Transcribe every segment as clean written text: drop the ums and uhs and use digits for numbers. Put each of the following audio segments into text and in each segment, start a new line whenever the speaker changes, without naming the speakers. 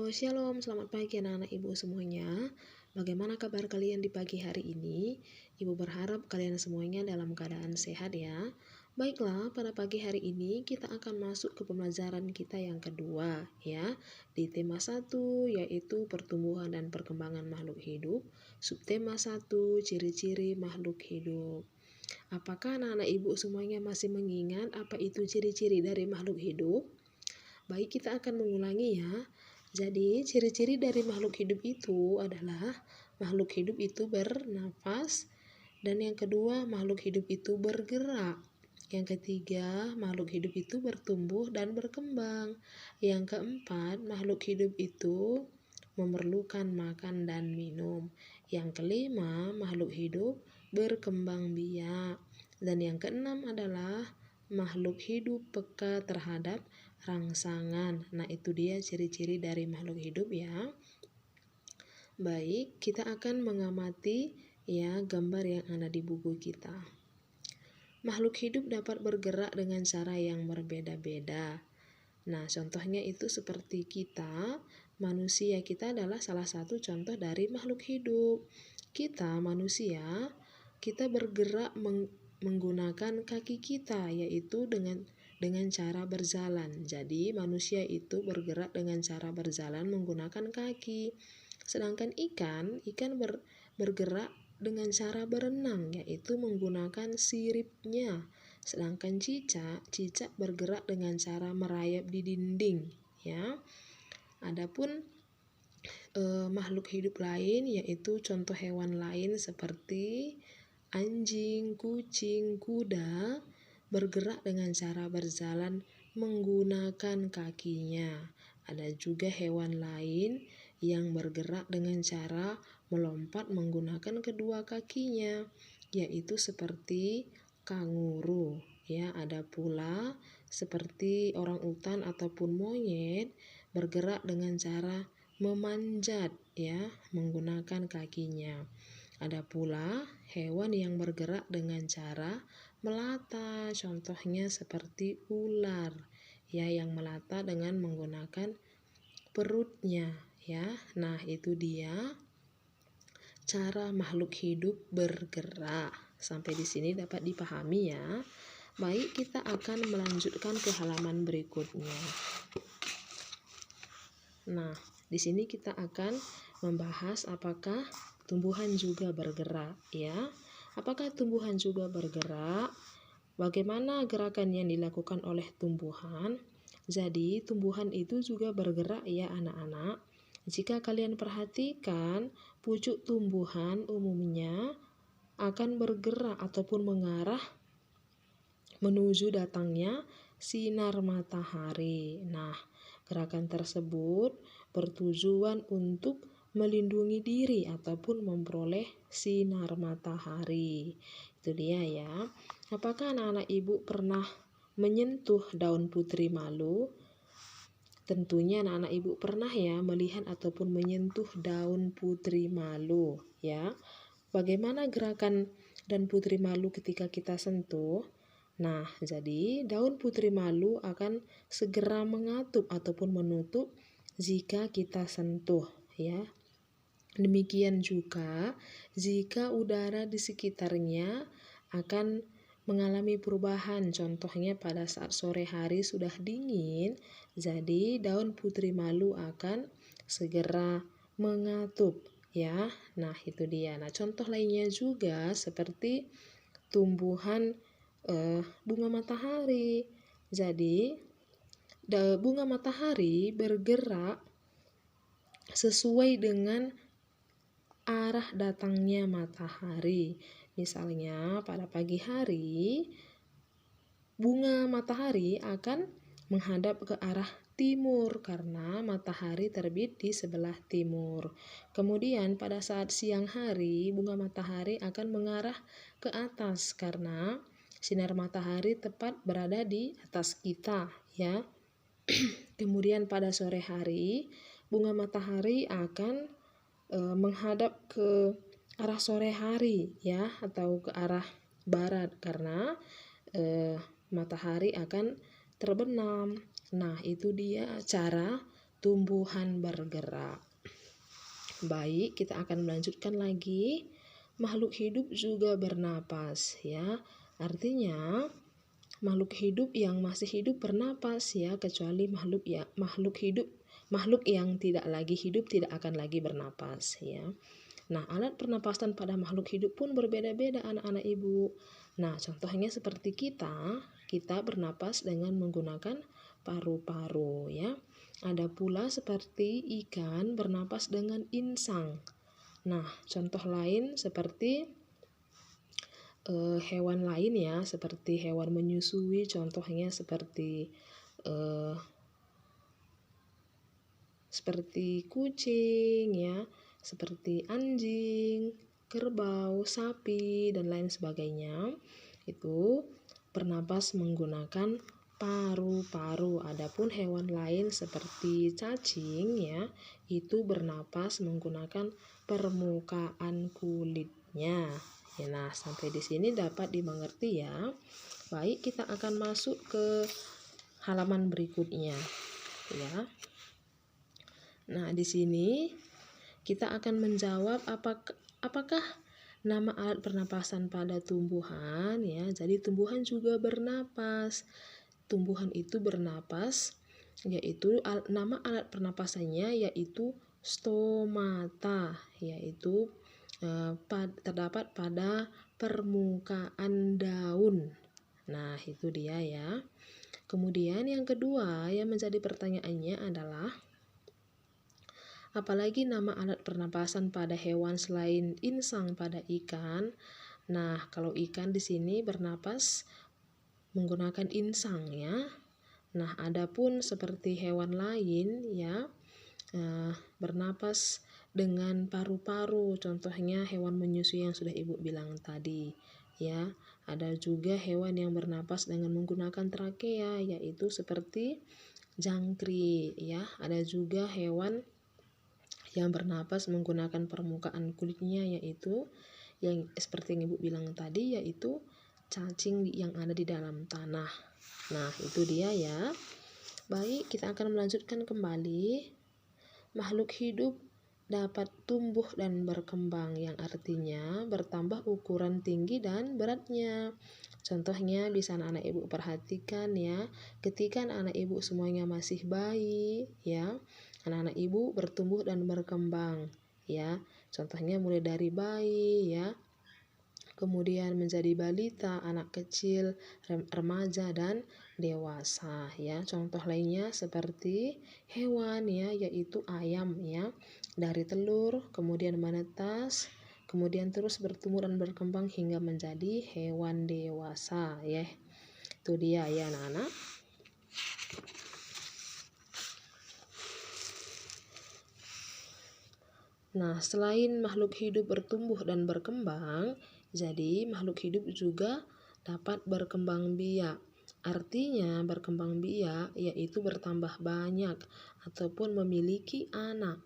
Shalom, selamat pagi anak-anak ibu semuanya. Bagaimana kabar kalian di pagi hari ini? Ibu berharap kalian semuanya dalam keadaan sehat ya. Baiklah, pada pagi hari ini kita akan masuk ke pembelajaran kita yang kedua ya. Di tema 1 yaitu pertumbuhan dan perkembangan makhluk hidup. Subtema 1, ciri-ciri makhluk hidup. Apakah anak-anak ibu semuanya masih mengingat apa itu ciri-ciri dari makhluk hidup? Baik, kita akan mengulangi ya. Jadi, ciri-ciri dari makhluk hidup itu adalah makhluk hidup itu bernafas, dan yang kedua, makhluk hidup itu bergerak. Yang ketiga, makhluk hidup itu bertumbuh dan berkembang. Yang keempat, makhluk hidup itu memerlukan makan dan minum. Yang kelima, makhluk hidup berkembang biak. Dan yang keenam adalah makhluk hidup peka terhadap rangsangan. Nah, itu dia ciri-ciri dari makhluk hidup ya. Baik, kita akan mengamati ya gambar yang ada di buku kita. Makhluk hidup dapat bergerak dengan cara yang berbeda-beda. Nah, contohnya itu seperti kita, manusia kita adalah salah satu contoh dari makhluk hidup. Kita manusia, kita bergerak menggunakan kaki kita, yaitu dengan cara berjalan. Jadi manusia itu bergerak dengan cara berjalan menggunakan kaki. Sedangkan ikan bergerak dengan cara berenang, yaitu menggunakan siripnya. Sedangkan cicak bergerak dengan cara merayap di dinding ya. Adapun makhluk hidup lain yaitu contoh hewan lain seperti anjing, kucing, kuda bergerak dengan cara berjalan menggunakan kakinya. Ada juga hewan lain yang bergerak dengan cara melompat menggunakan kedua kakinya, yaitu seperti kanguru. Ya, ada pula seperti orangutan ataupun monyet bergerak dengan cara memanjat ya, menggunakan kakinya. Ada pula hewan yang bergerak dengan cara melata, contohnya seperti ular ya, yang melata dengan menggunakan perutnya ya. Nah, itu dia cara makhluk hidup bergerak. Sampai di sini dapat dipahami ya. Baik, kita akan melanjutkan ke halaman berikutnya. Nah, di sini kita akan membahas apakah tumbuhan juga bergerak ya. Apakah tumbuhan juga bergerak? Bagaimana gerakan yang dilakukan oleh tumbuhan? Jadi, tumbuhan itu juga bergerak ya anak-anak. Jika kalian perhatikan, pucuk tumbuhan umumnya akan bergerak ataupun mengarah menuju datangnya sinar matahari. Nah, gerakan tersebut bertujuan untuk melindungi diri ataupun memperoleh sinar matahari. Itu dia ya. Apakah anak-anak ibu pernah menyentuh daun putri malu? Tentunya anak-anak ibu pernah ya melihat ataupun menyentuh daun putri malu ya. Bagaimana gerakan daun putri malu ketika kita sentuh? Nah, jadi daun putri malu akan segera mengatup ataupun menutup jika kita sentuh ya. Demikian juga jika udara di sekitarnya akan mengalami perubahan, contohnya pada saat sore hari sudah dingin, jadi daun putri malu akan segera mengatup ya. Nah, itu dia. Nah, contoh lainnya juga seperti tumbuhan bunga matahari. Jadi bunga matahari bergerak sesuai dengan arah datangnya matahari. Misalnya pada pagi hari bunga matahari akan menghadap ke arah timur karena matahari terbit di sebelah timur. Kemudian pada saat siang hari bunga matahari akan mengarah ke atas karena sinar matahari tepat berada di atas kita ya. Kemudian pada sore hari bunga matahari akan menghadap ke arah sore hari ya, atau ke arah barat karena matahari akan terbenam. Nah, itu dia cara tumbuhan bergerak. Baik, kita akan melanjutkan lagi. Makhluk hidup juga bernapas, ya. Artinya makhluk hidup yang masih hidup bernapas, ya, kecuali makhluk yang tidak lagi hidup tidak akan lagi bernapas, ya. Nah, alat pernapasan pada makhluk hidup pun berbeda-beda anak-anak ibu. Nah, contohnya seperti kita bernapas dengan menggunakan paru-paru, ya. Ada pula seperti ikan bernapas dengan insang. Nah, contoh lain seperti hewan lain, ya, seperti hewan menyusui, contohnya seperti kucing, ya, seperti anjing, kerbau, sapi, dan lain sebagainya. Itu bernapas menggunakan paru-paru. Adapun hewan lain seperti cacing, ya, itu bernapas menggunakan permukaan kulitnya. Ya, nah, sampai di sini dapat dimengerti, ya. Baik, kita akan masuk ke halaman berikutnya, ya. Nah, di sini kita akan menjawab apakah nama alat pernapasan pada tumbuhan, ya. Jadi tumbuhan juga bernapas. Tumbuhan itu bernapas, yaitu nama alat pernapasannya yaitu stomata, yaitu terdapat pada permukaan daun. Nah, itu dia, ya. Kemudian yang kedua yang menjadi pertanyaannya adalah apalagi nama alat pernapasan pada hewan selain insang pada ikan. Nah, kalau ikan di sini bernapas menggunakan insang, ya. Nah, adapun seperti hewan lain, ya, bernapas dengan paru-paru, contohnya hewan menyusui yang sudah ibu bilang tadi, ya. Ada juga hewan yang bernapas dengan menggunakan trakea, yaitu seperti jangkrik, ya. Ada juga hewan yang bernapas menggunakan permukaan kulitnya, yaitu yang seperti yang ibu bilang tadi, yaitu cacing yang ada di dalam tanah. Nah, itu dia, ya. Baik, kita akan melanjutkan kembali. Makhluk hidup dapat tumbuh dan berkembang, yang artinya bertambah ukuran tinggi dan beratnya. Contohnya bisa anak ibu perhatikan, ya, ketika anak ibu semuanya masih bayi, ya, anak-anak ibu bertumbuh dan berkembang, ya. Contohnya mulai dari bayi, ya, kemudian menjadi balita, anak kecil, remaja, dan dewasa, ya. Contoh lainnya seperti hewan, ya, yaitu ayam, ya, dari telur kemudian menetas, kemudian terus bertumbuh dan berkembang hingga menjadi hewan dewasa, ya. Itu dia, ya, anak-anak. Nah, selain makhluk hidup bertumbuh dan berkembang, jadi makhluk hidup juga dapat berkembang biak. Artinya berkembang biak yaitu bertambah banyak ataupun memiliki anak.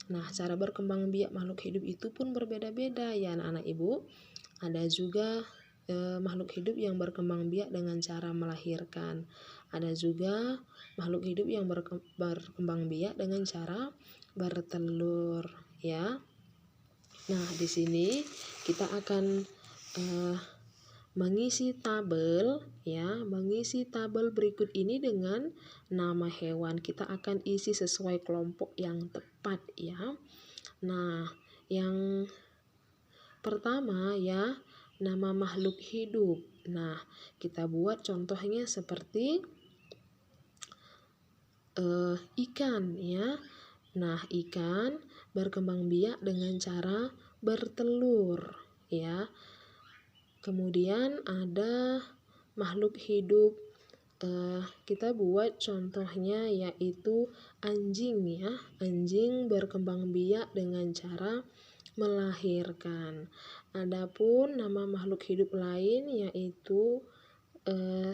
Nah, cara berkembang biak makhluk hidup itu pun berbeda-beda, ya, anak-anak ibu. Ada juga makhluk hidup yang berkembang biak dengan cara melahirkan. Ada juga makhluk hidup yang berkembang biak dengan cara bertelur, ya. Nah, di sini kita akan mengisi tabel, ya, mengisi tabel berikut ini dengan nama hewan. Kita akan isi sesuai kelompok yang tepat, ya. Nah, yang pertama, ya, nama makhluk hidup. Nah, kita buat contohnya seperti ikan, ya. Nah, ikan berkembang biak dengan cara bertelur, ya. Kemudian ada makhluk hidup, kita buat contohnya yaitu anjing, ya. Anjing berkembang biak dengan cara melahirkan. Adapun nama makhluk hidup lain yaitu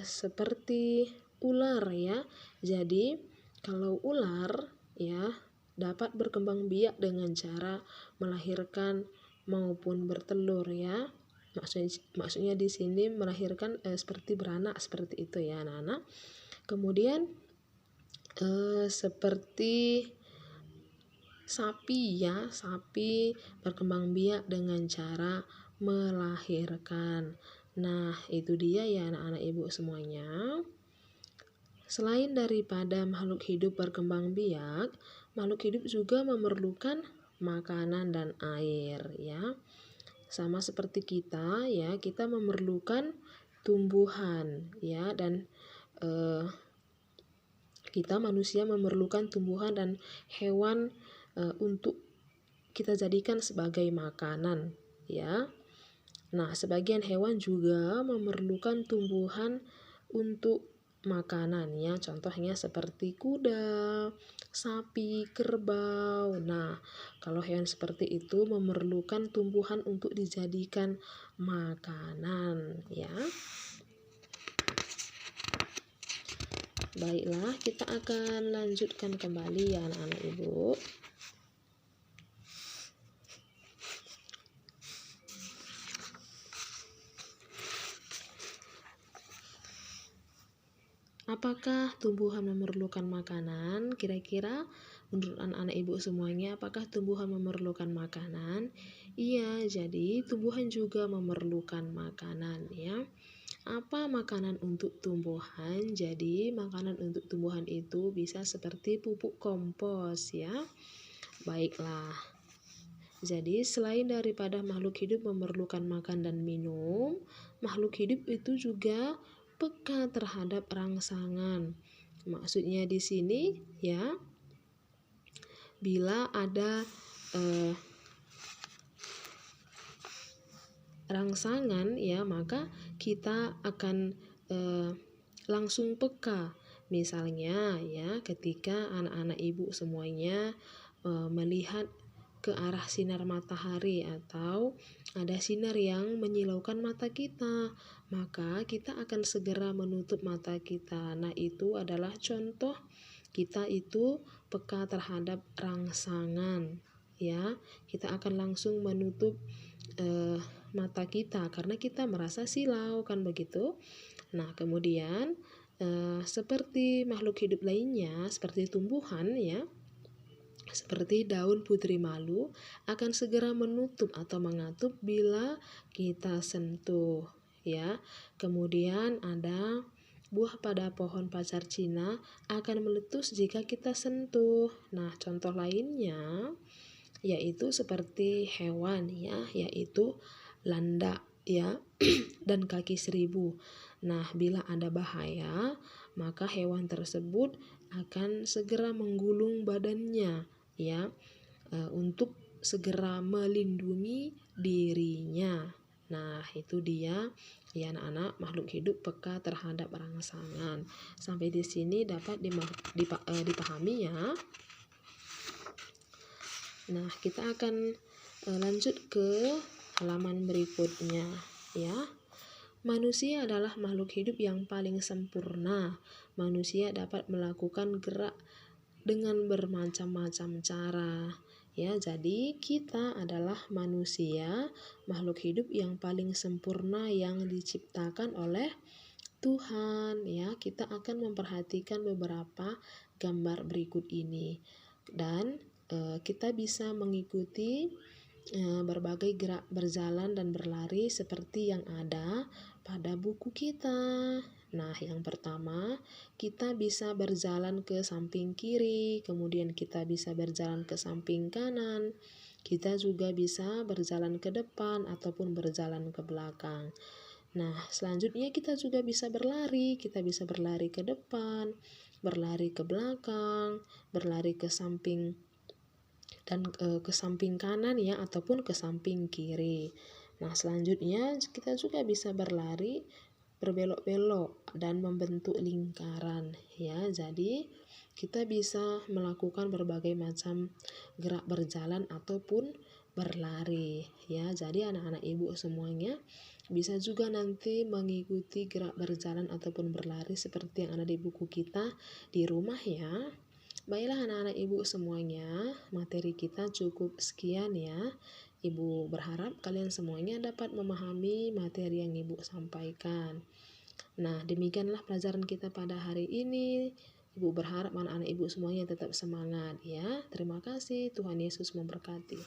seperti ular, ya. Jadi kalau ular, ya, dapat berkembang biak dengan cara melahirkan maupun bertelur, ya. Maksudnya di sini melahirkan seperti beranak seperti itu, ya, anak-anak. Kemudian seperti sapi ya, sapi berkembang biak dengan cara melahirkan. Nah, itu dia ya anak-anak ibu semuanya. Selain daripada makhluk hidup berkembang biak, makhluk hidup juga memerlukan makanan dan air ya. Sama seperti kita ya, kita memerlukan tumbuhan ya, dan kita manusia memerlukan tumbuhan dan hewan untuk kita jadikan sebagai makanan ya. Nah, sebagian hewan juga memerlukan tumbuhan untuk makanan ya. Contohnya seperti kuda, sapi, kerbau. Nah, kalau hewan seperti itu memerlukan tumbuhan untuk dijadikan makanan ya. Baiklah, kita akan lanjutkan kembali ya anak-anak ibu. Apakah tumbuhan memerlukan makanan? Kira-kira menurut anak-anak ibu semuanya, apakah tumbuhan memerlukan makanan? Iya, jadi tumbuhan juga memerlukan makanan ya. Apa makanan untuk tumbuhan? Jadi makanan untuk tumbuhan itu bisa seperti pupuk kompos ya. Baiklah. Jadi selain daripada makhluk hidup memerlukan makan dan minum, makhluk hidup itu juga peka terhadap rangsangan. Maksudnya di sini ya, bila ada rangsangan ya, maka kita akan langsung peka. Misalnya ya, ketika anak-anak ibu semuanya melihat ke arah sinar matahari atau ada sinar yang menyilaukan mata kita, maka kita akan segera menutup mata kita. Nah, itu adalah contoh kita itu peka terhadap rangsangan ya. Kita akan langsung menutup mata kita karena kita merasa silau, kan begitu. Nah, kemudian seperti makhluk hidup lainnya, seperti tumbuhan ya, seperti daun putri malu akan segera menutup atau mengatup bila kita sentuh ya. Kemudian ada buah pada pohon pacar Cina akan meletus jika kita sentuh. Nah, contoh lainnya yaitu seperti hewan ya, yaitu landak ya dan kaki seribu. Nah, bila ada bahaya, maka hewan tersebut akan segera menggulung badannya ya, untuk segera melindungi dirinya. Nah, itu dia ya anak-anak, makhluk hidup peka terhadap rangsangan. Sampai di sini dapat dipahami ya. Nah, kita akan lanjut ke halaman berikutnya ya. Manusia adalah makhluk hidup yang paling sempurna. Manusia dapat melakukan gerak dengan bermacam-macam cara ya. Jadi kita adalah manusia, makhluk hidup yang paling sempurna yang diciptakan oleh Tuhan ya. Kita akan memperhatikan beberapa gambar berikut ini dan kita bisa mengikuti berbagai gerak berjalan dan berlari seperti yang ada pada buku kita. Nah, yang pertama, kita bisa berjalan ke samping kiri, kemudian kita bisa berjalan ke samping kanan. Kita juga bisa berjalan ke depan ataupun berjalan ke belakang. Nah, selanjutnya kita juga bisa berlari. Kita bisa berlari ke depan, berlari ke belakang, berlari ke samping dan ke samping kanan ya, ataupun ke samping kiri. Nah, selanjutnya kita juga bisa berlari berbelok-belok dan membentuk lingkaran ya. Jadi kita bisa melakukan berbagai macam gerak berjalan ataupun berlari ya. Jadi anak-anak ibu semuanya bisa juga nanti mengikuti gerak berjalan ataupun berlari seperti yang ada di buku kita di rumah ya. Baiklah anak-anak ibu semuanya, materi kita cukup sekian ya. Ibu berharap kalian semuanya dapat memahami materi yang Ibu sampaikan. Nah, demikianlah pelajaran kita pada hari ini. Ibu berharap anak-anak ibu semuanya tetap semangat ya. Terima kasih, Tuhan Yesus memberkati.